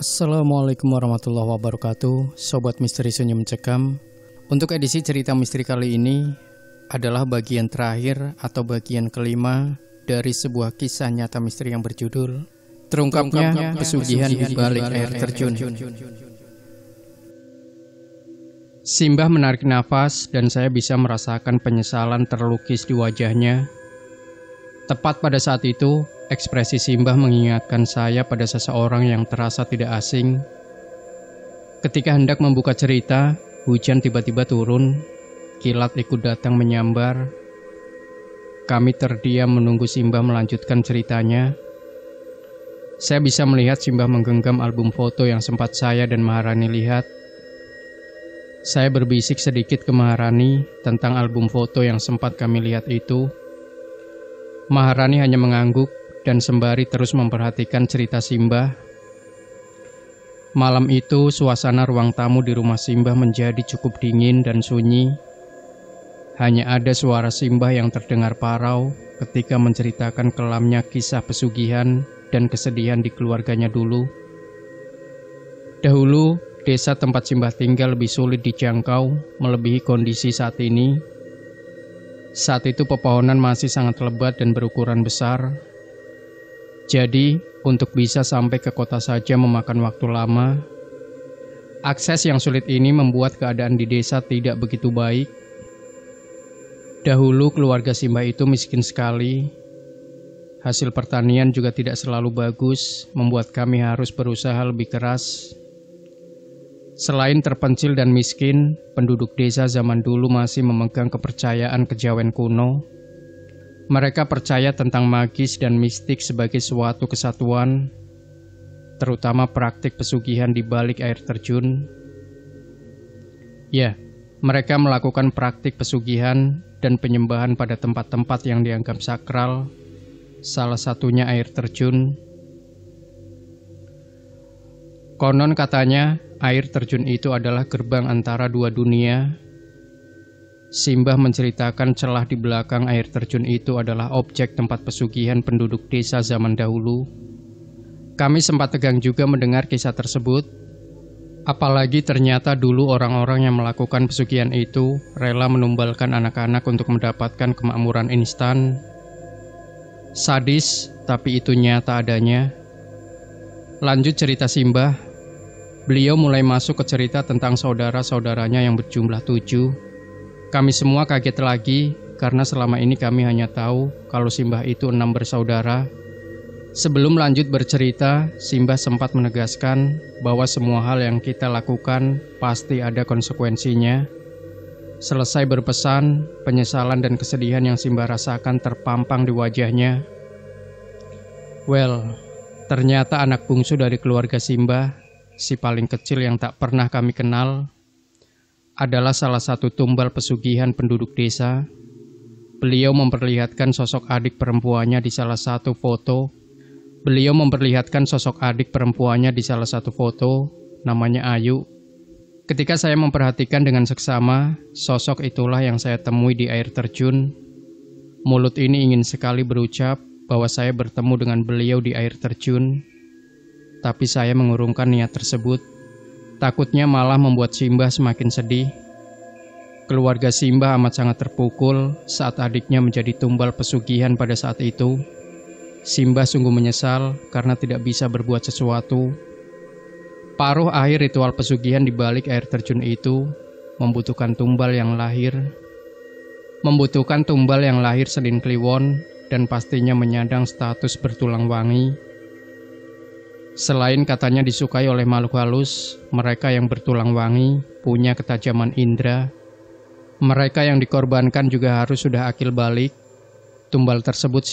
Assalamualaikum warahmatullahi wabarakatuh, Sobat Misteri Senyum Mencekam. Untuk edisi cerita misteri kali ini adalah bagian terakhir atau bagian kelima dari sebuah kisah nyata misteri yang berjudul Terungkapnya Pesugihan di Balik Air Terjun. Simbah menarik nafas dan saya bisa merasakan penyesalan terlukis di wajahnya. Tepat pada saat itu, ekspresi Simbah mengingatkan saya pada seseorang yang terasa tidak asing. Ketika hendak membuka cerita, hujan tiba-tiba turun, kilat ikut datang menyambar. Kami terdiam menunggu Simbah melanjutkan ceritanya. Saya bisa melihat Simbah menggenggam album foto yang sempat saya dan Maharani lihat. Saya berbisik sedikit ke Maharani tentang album foto yang sempat kami lihat itu. Maharani hanya mengangguk dan sembari terus memperhatikan cerita Simbah. Malam itu, suasana ruang tamu di rumah Simbah menjadi cukup dingin dan sunyi. Hanya ada suara Simbah yang terdengar parau ketika menceritakan kelamnya kisah pesugihan dan kesedihan di keluarganya dulu. Dahulu, desa tempat Simbah tinggal lebih sulit dijangkau melebihi kondisi saat ini. Saat itu pepohonan masih sangat lebat dan berukuran besar. Jadi, untuk bisa sampai ke kota saja memakan waktu lama. Akses yang sulit ini membuat keadaan di desa tidak begitu baik. Dahulu keluarga Simbah itu miskin sekali. Hasil pertanian juga tidak selalu bagus, membuat kami harus berusaha lebih keras. Selain terpencil dan miskin, penduduk desa zaman dulu masih memegang kepercayaan kejawen kuno. Mereka percaya tentang magis dan mistik sebagai suatu kesatuan, terutama praktik pesugihan di balik air terjun. Ya, mereka melakukan praktik pesugihan dan penyembahan pada tempat-tempat yang dianggap sakral, salah satunya air terjun. Konon katanya, air terjun itu adalah gerbang antara dua dunia. Simbah menceritakan celah di belakang air terjun itu adalah objek tempat pesugihan penduduk desa zaman dahulu. Kami sempat tegang juga mendengar kisah tersebut. Apalagi ternyata dulu orang-orang yang melakukan pesugihan itu rela menumbalkan anak-anak untuk mendapatkan kemakmuran instan. Sadis, tapi itu nyata adanya. Lanjut cerita Simbah. Beliau mulai masuk ke cerita tentang saudara-saudaranya yang berjumlah 7. Kami semua kaget lagi karena selama ini kami hanya tahu kalau Simbah itu 6 bersaudara. Sebelum lanjut bercerita, Simbah sempat menegaskan bahwa semua hal yang kita lakukan pasti ada konsekuensinya. Selesai berpesan, penyesalan dan kesedihan yang Simbah rasakan terpampang di wajahnya. Well, ternyata anak bungsu dari keluarga Simbah, si paling kecil yang tak pernah kami kenal, adalah salah satu tumbal pesugihan penduduk desa. Beliau memperlihatkan sosok adik perempuannya di salah satu foto. Namanya Ayu. Ketika saya memperhatikan dengan seksama, sosok itulah yang saya temui di air terjun. Mulut ini ingin sekali berucap bahwa saya bertemu dengan beliau di air terjun. Tapi saya mengurungkan niat tersebut. Takutnya malah membuat Simbah semakin sedih. Keluarga Simbah amat sangat terpukul saat adiknya menjadi tumbal pesugihan pada saat itu. Simbah sungguh menyesal karena tidak bisa berbuat sesuatu. Paruh akhir ritual pesugihan di balik air terjun itu membutuhkan tumbal yang lahir Senin Kliwon dan pastinya menyandang status bertulang wangi. Selain katanya disukai oleh makhluk halus, mereka yang bertulang wangi punya ketajaman indera. Mereka yang dikorbankan juga harus sudah akil balik. Tumbal tersebut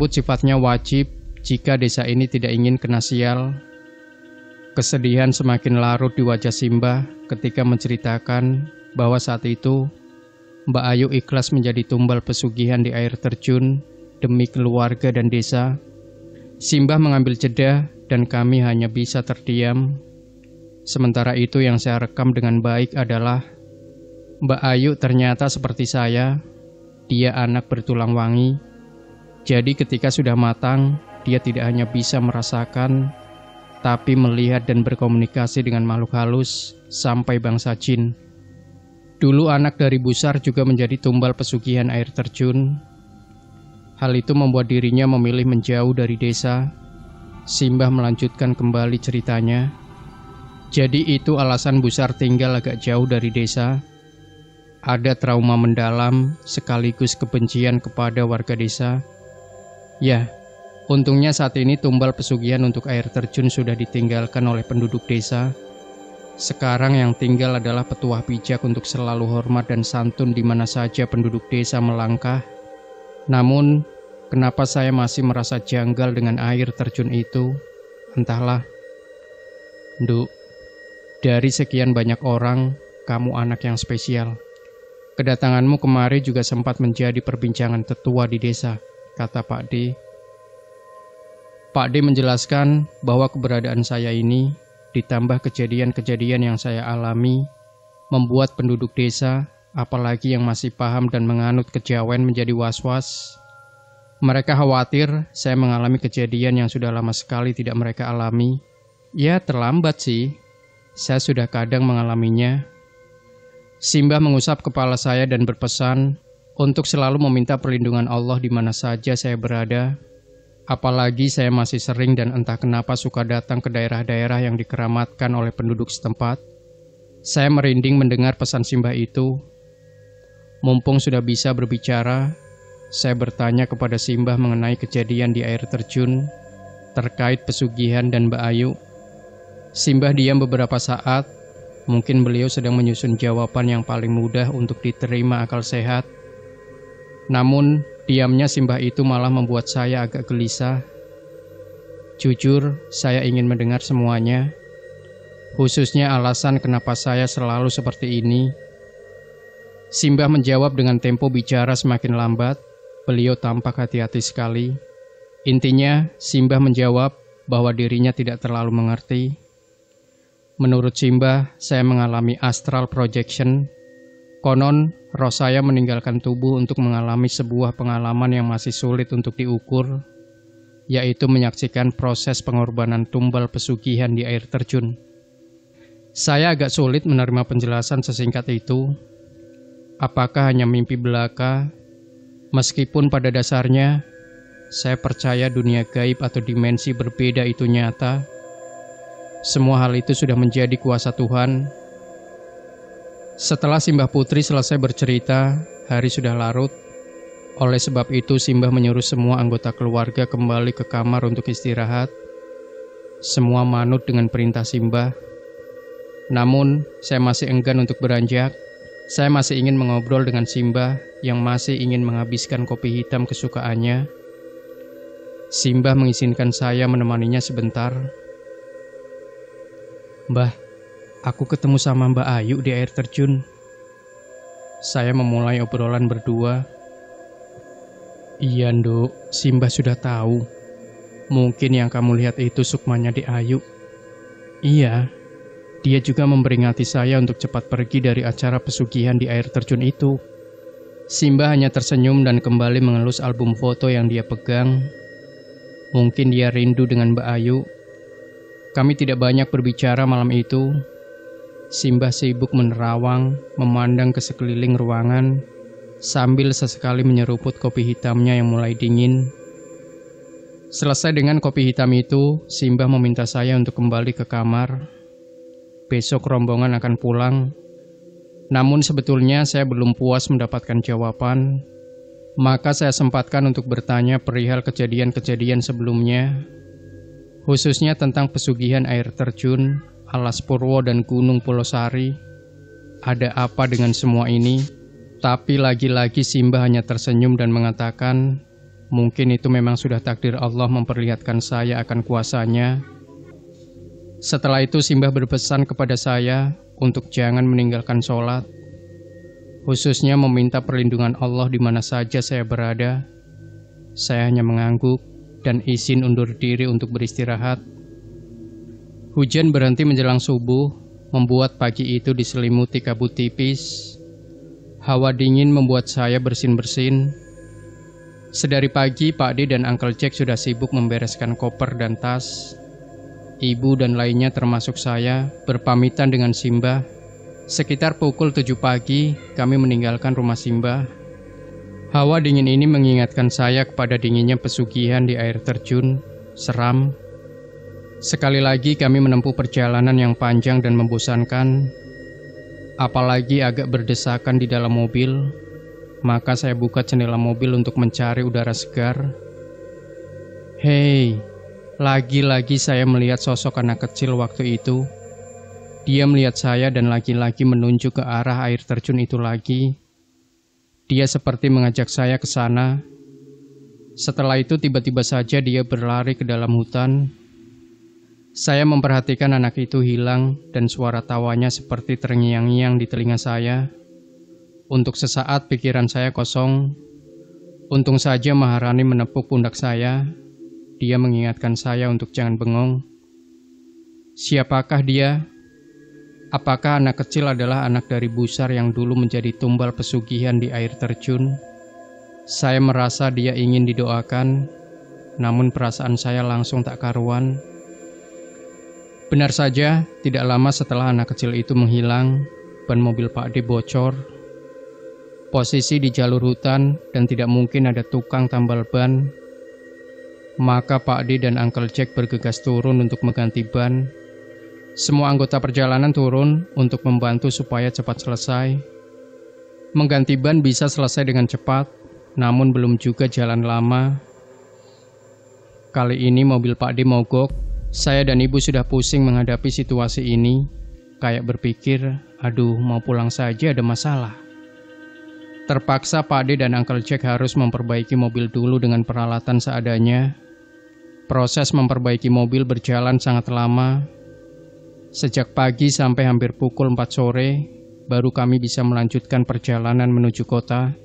sifatnya wajib jika desa ini tidak ingin kena sial. Kesedihan semakin larut di wajah Simbah ketika menceritakan bahwa saat itu Mbak Ayu ikhlas menjadi tumbal pesugihan di air terjun demi keluarga dan desa. Simbah mengambil jeda dan kami hanya bisa terdiam. Sementara itu yang saya rekam dengan baik adalah Mbak Ayu ternyata seperti saya. Dia anak bertulang wangi. Jadi ketika sudah matang, dia tidak hanya bisa merasakan, tapi melihat dan berkomunikasi dengan makhluk halus sampai bangsa jin. Dulu anak dari Busar juga menjadi tumbal pesugihan air terjun. Hal itu membuat dirinya memilih menjauh dari desa. Simbah melanjutkan kembali ceritanya. Jadi itu alasan Busar tinggal agak jauh dari desa. Ada trauma mendalam sekaligus kebencian kepada warga desa. Ya, untungnya saat ini tumbal pesugihan untuk air terjun sudah ditinggalkan oleh penduduk desa. Sekarang yang tinggal adalah petuah bijak untuk selalu hormat dan santun di mana saja penduduk desa melangkah. Namun, kenapa saya masih merasa janggal dengan air terjun itu? Entahlah. Nduk, dari sekian banyak orang, kamu anak yang spesial. Kedatanganmu kemari juga sempat menjadi perbincangan tetua di desa, kata Pak D. Pak D menjelaskan bahwa keberadaan saya ini, ditambah kejadian-kejadian yang saya alami, membuat penduduk desa, apalagi yang masih paham dan menganut kejawen menjadi was-was. Mereka khawatir saya mengalami kejadian yang sudah lama sekali tidak mereka alami. Ya, terlambat sih. Saya sudah kadang mengalaminya. Simbah mengusap kepala saya dan berpesan untuk selalu meminta perlindungan Allah di mana saja saya berada. Apalagi saya masih sering dan entah kenapa suka datang ke daerah-daerah yang dikeramatkan oleh penduduk setempat. Saya merinding mendengar pesan Simbah itu. Mumpung sudah bisa berbicara, saya bertanya kepada Simbah mengenai kejadian di air terjun terkait pesugihan dan Mbak Ayu. Simbah diam beberapa saat. Mungkin beliau sedang menyusun jawaban yang paling mudah untuk diterima akal sehat. Namun, diamnya Simbah itu malah membuat saya agak gelisah. Jujur, saya ingin mendengar semuanya. Khususnya alasan kenapa saya selalu seperti ini. Simbah menjawab dengan tempo bicara semakin lambat. Beliau tampak hati-hati sekali. Intinya, Simbah menjawab bahwa dirinya tidak terlalu mengerti. Menurut Simbah, saya mengalami astral projection. Konon, roh saya meninggalkan tubuh untuk mengalami sebuah pengalaman yang masih sulit untuk diukur, yaitu menyaksikan proses pengorbanan tumbal pesugihan di air terjun. Saya agak sulit menerima penjelasan sesingkat itu. Apakah hanya mimpi belaka? Meskipun pada dasarnya, saya percaya dunia gaib atau dimensi berbeda itu nyata. Semua hal itu sudah menjadi kuasa Tuhan. Setelah Simbah Putri selesai bercerita, hari sudah larut. Oleh sebab itu, Simbah menyuruh semua anggota keluarga kembali ke kamar untuk istirahat. Semua manut dengan perintah Simbah. Namun, saya masih enggan untuk beranjak. Saya masih ingin mengobrol dengan Simbah yang masih ingin menghabiskan kopi hitam kesukaannya. Simbah mengizinkan saya menemaninya sebentar. Mbah, aku ketemu sama Mbak Ayu di air terjun. Saya memulai obrolan berdua. Iya, Nduk, Simbah sudah tahu. Mungkin yang kamu lihat itu sukmanya di Ayu. Iya, dia juga memperingati saya untuk cepat pergi dari acara pesugihan di air terjun itu. Simbah hanya tersenyum dan kembali mengelus album foto yang dia pegang. Mungkin dia rindu dengan Mbak Ayu. Kami tidak banyak berbicara malam itu. Simbah sibuk menerawang, memandang ke sekeliling ruangan, sambil sesekali menyeruput kopi hitamnya yang mulai dingin. Selesai dengan kopi hitam itu, Simbah meminta saya untuk kembali ke kamar. Besok rombongan akan pulang. Namun sebetulnya saya belum puas mendapatkan jawaban. Maka saya sempatkan untuk bertanya perihal kejadian-kejadian sebelumnya, khususnya tentang pesugihan air terjun, Alas Purwo dan Gunung Pulosari. Ada apa dengan semua ini? Tapi lagi-lagi Simbah hanya tersenyum dan mengatakan, mungkin itu memang sudah takdir Allah memperlihatkan saya akan kuasanya. Setelah itu Simbah berpesan kepada saya untuk jangan meninggalkan sholat, khususnya meminta perlindungan Allah di mana saja saya berada. Saya hanya mengangguk dan izin undur diri untuk beristirahat. Hujan berhenti menjelang subuh, membuat pagi itu diselimuti kabut tipis. Hawa dingin membuat saya bersin-bersin. Sedari pagi, Pak D dan Uncle Jack sudah sibuk membereskan koper dan tas. Ibu dan lainnya termasuk saya berpamitan dengan Simbah. Sekitar pukul 7 pagi, kami meninggalkan rumah Simbah. Hawa dingin ini mengingatkan saya kepada dinginnya pesugihan di air terjun, seram. Sekali lagi kami menempuh perjalanan yang panjang dan membosankan. Apalagi agak berdesakan di dalam mobil. Maka saya buka jendela mobil untuk mencari udara segar. Hei, lagi-lagi saya melihat sosok anak kecil waktu itu. Dia melihat saya dan lagi-lagi menunjuk ke arah air terjun itu lagi. Dia seperti mengajak saya ke sana. Setelah itu tiba-tiba saja dia berlari ke dalam hutan. Saya memperhatikan anak itu hilang dan suara tawanya seperti terngiang-ngiang di telinga saya. Untuk sesaat pikiran saya kosong. Untung saja Maharani menepuk pundak saya. Dia mengingatkan saya untuk jangan bengong. Siapakah dia? Apakah anak kecil adalah anak dari Busar yang dulu menjadi tumbal pesugihan di air terjun? Saya merasa dia ingin didoakan, namun perasaan saya langsung tak karuan. Benar saja, tidak lama setelah anak kecil itu menghilang, ban mobil Pak D bocor. Posisi di jalur hutan dan tidak mungkin ada tukang tambal ban. Maka Pak D dan Uncle Jack bergegas turun untuk mengganti ban. Semua anggota perjalanan turun untuk membantu supaya cepat selesai. Mengganti ban bisa selesai dengan cepat, namun belum juga jalan lama. Kali ini mobil Pak D mogok. Saya dan ibu sudah pusing menghadapi situasi ini. Kayak berpikir, aduh mau pulang saja ada masalah. Terpaksa Pak D dan Uncle Jack harus memperbaiki mobil dulu dengan peralatan seadanya. Proses memperbaiki mobil berjalan sangat lama. Sejak pagi sampai hampir pukul 4 sore, baru kami bisa melanjutkan perjalanan menuju kota.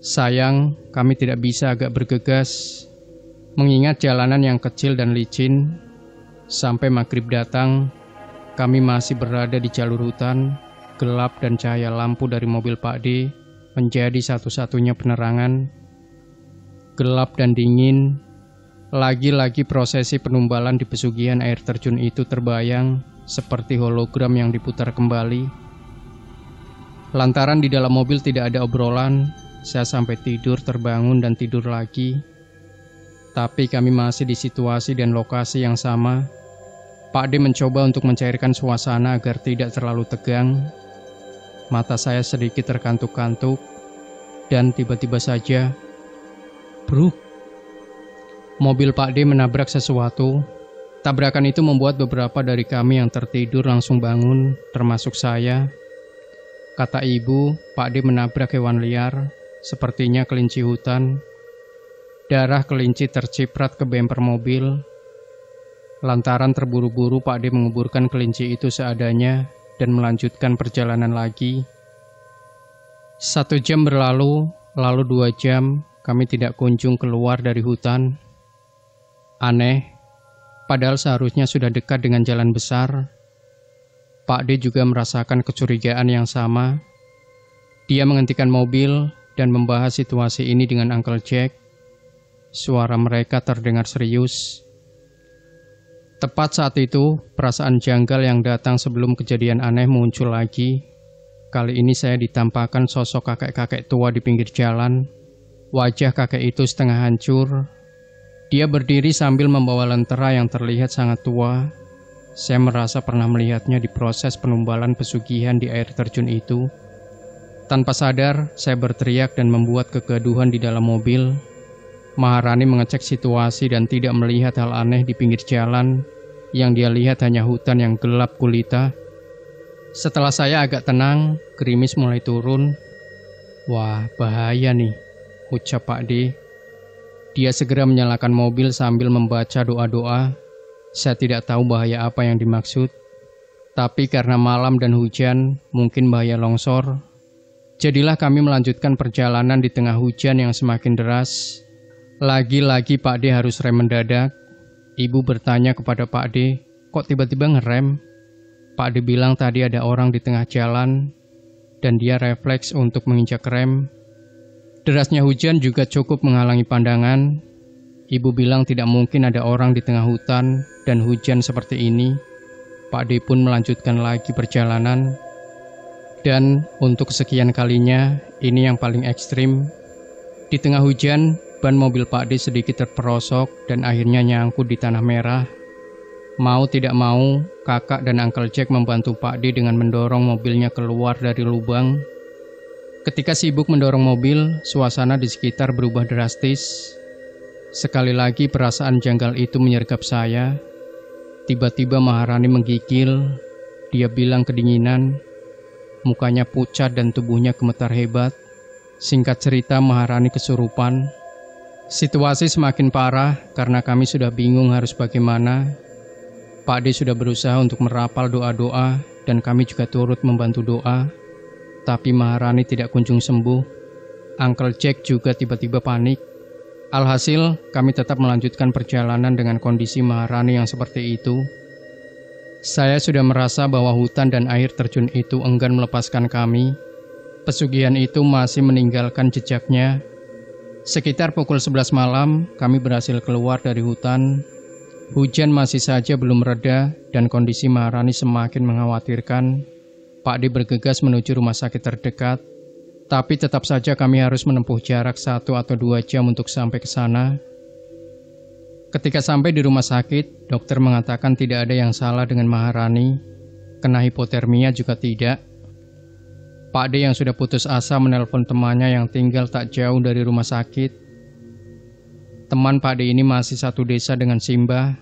Sayang, kami tidak bisa agak bergegas, mengingat jalanan yang kecil dan licin. Sampai maghrib datang, kami masih berada di jalur hutan. Gelap dan cahaya lampu dari mobil Pak D menjadi satu-satunya penerangan. Gelap dan dingin. Lagi-lagi prosesi penumbalan di pesugihan air terjun itu terbayang seperti hologram yang diputar kembali. Lantaran di dalam mobil tidak ada obrolan, saya sampai tidur, terbangun dan tidur lagi. Tapi kami masih di situasi dan lokasi yang sama. Pak D mencoba untuk mencairkan suasana agar tidak terlalu tegang. Mata saya sedikit terkantuk-kantuk, dan tiba-tiba saja, bruk! Mobil Pak D menabrak sesuatu. Tabrakan itu membuat beberapa dari kami yang tertidur langsung bangun, termasuk saya. Kata ibu, Pak D menabrak hewan liar, sepertinya kelinci hutan. Darah kelinci terciprat ke bemper mobil. Lantaran terburu-buru, Pak D menguburkan kelinci itu seadanya dan melanjutkan perjalanan lagi. 1 jam berlalu, lalu 2 jam, kami tidak kunjung keluar dari hutan. Aneh, padahal seharusnya sudah dekat dengan jalan besar. Pak D juga merasakan kecurigaan yang sama. Dia menghentikan mobil dan membahas situasi ini dengan Uncle Jack. Suara mereka terdengar serius. Tepat saat itu, perasaan janggal yang datang sebelum kejadian aneh muncul lagi. Kali ini saya ditampakkan sosok kakek-kakek tua di pinggir jalan. Wajah kakek itu setengah hancur. Dia berdiri sambil membawa lentera yang terlihat sangat tua. Saya merasa pernah melihatnya di proses penumbalan pesugihan di air terjun itu. Tanpa sadar, saya berteriak dan membuat kegaduhan di dalam mobil. Maharani mengecek situasi dan tidak melihat hal aneh di pinggir jalan. Yang dia lihat hanya hutan yang gelap gulita. Setelah saya agak tenang, gerimis mulai turun. Wah, bahaya nih, ucap Pak D. Dia segera menyalakan mobil sambil membaca doa-doa. Saya tidak tahu bahaya apa yang dimaksud. Tapi karena malam dan hujan, mungkin bahaya longsor. Jadilah kami melanjutkan perjalanan di tengah hujan yang semakin deras. Lagi-lagi Pak D harus rem mendadak. Ibu bertanya kepada Pak D, kok tiba-tiba ngerem? Pak D bilang tadi ada orang di tengah jalan, dan dia refleks untuk menginjak rem. Derasnya hujan juga cukup menghalangi pandangan. Ibu bilang tidak mungkin ada orang di tengah hutan dan hujan seperti ini. Pak D pun melanjutkan lagi perjalanan. Dan untuk kesekian kalinya, ini yang paling ekstrim. Di tengah hujan, ban mobil Pak D sedikit terperosok dan akhirnya nyangkut di tanah merah. Mau tidak mau, kakak dan Uncle Jack membantu Pak D dengan mendorong mobilnya keluar dari lubang. Ketika sibuk mendorong mobil, suasana di sekitar berubah drastis. Sekali lagi perasaan janggal itu menyergap saya. Tiba-tiba Maharani menggigil. Dia bilang kedinginan. Mukanya pucat dan tubuhnya gemetar hebat. Singkat cerita, Maharani kesurupan. Situasi semakin parah karena kami sudah bingung harus bagaimana. Pak D sudah berusaha untuk merapal doa-doa dan kami juga turut membantu doa. Tapi Maharani tidak kunjung sembuh. Uncle Jack juga tiba-tiba panik. Alhasil, kami tetap melanjutkan perjalanan dengan kondisi Maharani yang seperti itu. Saya sudah merasa bahwa hutan dan air terjun itu enggan melepaskan kami. Pesugihan itu masih meninggalkan jejaknya. Sekitar pukul 11 malam, kami berhasil keluar dari hutan. Hujan masih saja belum reda dan kondisi Maharani semakin mengkhawatirkan. Pak D bergegas menuju rumah sakit terdekat. Tapi tetap saja kami harus menempuh jarak 1 atau 2 jam untuk sampai ke sana. Ketika sampai di rumah sakit, dokter mengatakan tidak ada yang salah dengan Maharani. Kena hipotermia juga tidak. Pak D yang sudah putus asa menelpon temannya yang tinggal tak jauh dari rumah sakit. Teman Pak D ini masih satu desa dengan Simbah.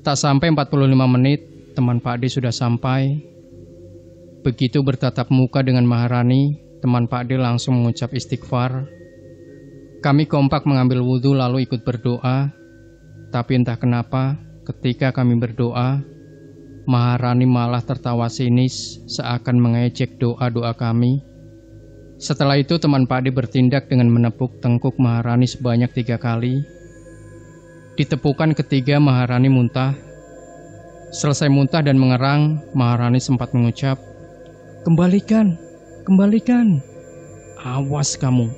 Tak sampai 45 menit, teman Pak D sudah sampai. Begitu bertatap muka dengan Maharani, teman Pak D langsung mengucap istighfar. Kami kompak mengambil wudhu lalu ikut berdoa. Tapi entah kenapa, ketika kami berdoa, Maharani malah tertawa sinis seakan mengejek doa-doa kami. Setelah itu teman Pak D bertindak dengan menepuk tengkuk Maharani sebanyak 3 kali. Di tepukan ketiga Maharani muntah. Selesai muntah dan mengerang, Maharani sempat mengucap, "Kembalikan! Kembalikan! Awas kamu!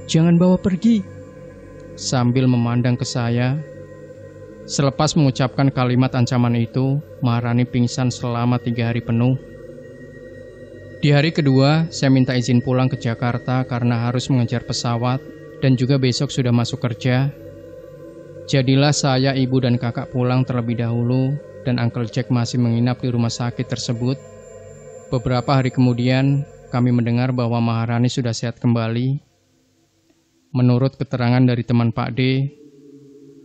Jangan bawa pergi!" Sambil memandang ke saya. Selepas mengucapkan kalimat ancaman itu, Maharani pingsan selama 3 hari penuh. Di hari kedua, saya minta izin pulang ke Jakarta karena harus mengejar pesawat dan juga besok sudah masuk kerja. Jadilah saya, ibu dan kakak pulang terlebih dahulu dan Uncle Jack masih menginap di rumah sakit tersebut. Beberapa hari kemudian, kami mendengar bahwa Maharani sudah sehat kembali. Menurut keterangan dari teman Pak D,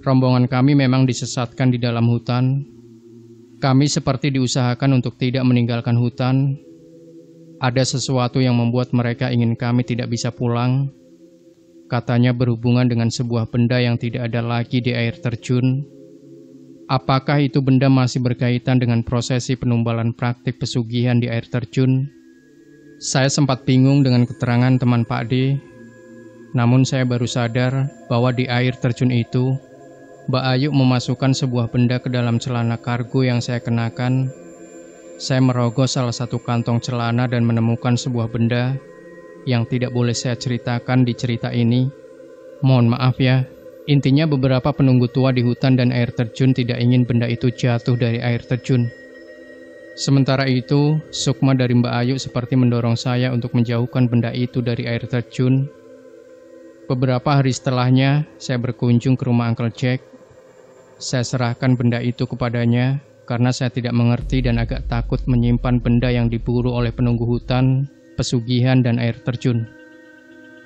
rombongan kami memang disesatkan di dalam hutan. Kami seperti diusahakan untuk tidak meninggalkan hutan. Ada sesuatu yang membuat mereka ingin kami tidak bisa pulang. Katanya berhubungan dengan sebuah benda yang tidak ada lagi di air terjun. Apakah itu benda masih berkaitan dengan prosesi penumbalan praktik pesugihan di air terjun? Saya sempat bingung dengan keterangan teman Pak D. Namun saya baru sadar bahwa di air terjun itu, Mbak Ayu memasukkan sebuah benda ke dalam celana kargo yang saya kenakan. Saya merogoh salah satu kantong celana dan menemukan sebuah benda yang tidak boleh saya ceritakan di cerita ini. Mohon maaf ya. Intinya beberapa penunggu tua di hutan dan air terjun tidak ingin benda itu jatuh dari air terjun. Sementara itu, sukma dari Mbak Ayu seperti mendorong saya untuk menjauhkan benda itu dari air terjun. Beberapa hari setelahnya, saya berkunjung ke rumah Uncle Jack. Saya serahkan benda itu kepadanya karena saya tidak mengerti dan agak takut menyimpan benda yang diburu oleh penunggu hutan, pesugihan, dan air terjun.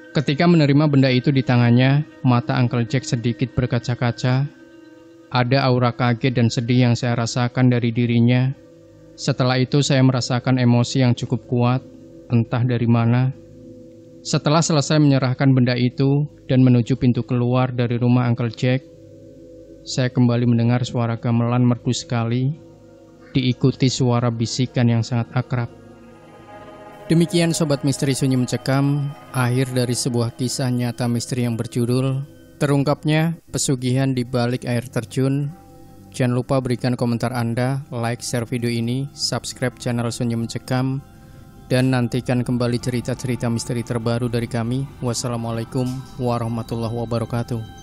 Ketika menerima benda itu di tangannya, mata Uncle Jack sedikit berkaca-kaca. Ada aura kaget dan sedih yang saya rasakan dari dirinya. Setelah itu saya merasakan emosi yang cukup kuat, entah dari mana. Setelah selesai menyerahkan benda itu dan menuju pintu keluar dari rumah Uncle Jack, saya kembali mendengar suara gamelan merdu sekali, diikuti suara bisikan yang sangat akrab. Demikian Sobat Misteri Sunyi Mencekam, akhir dari sebuah kisah nyata misteri yang berjudul Terungkapnya Pesugihan di Balik Air Terjun. Jangan lupa berikan komentar Anda, like, share video ini, subscribe channel Sunyi Mencekam, Dan nantikan kembali cerita-cerita misteri terbaru dari kami. Wassalamualaikum warahmatullahi wabarakatuh.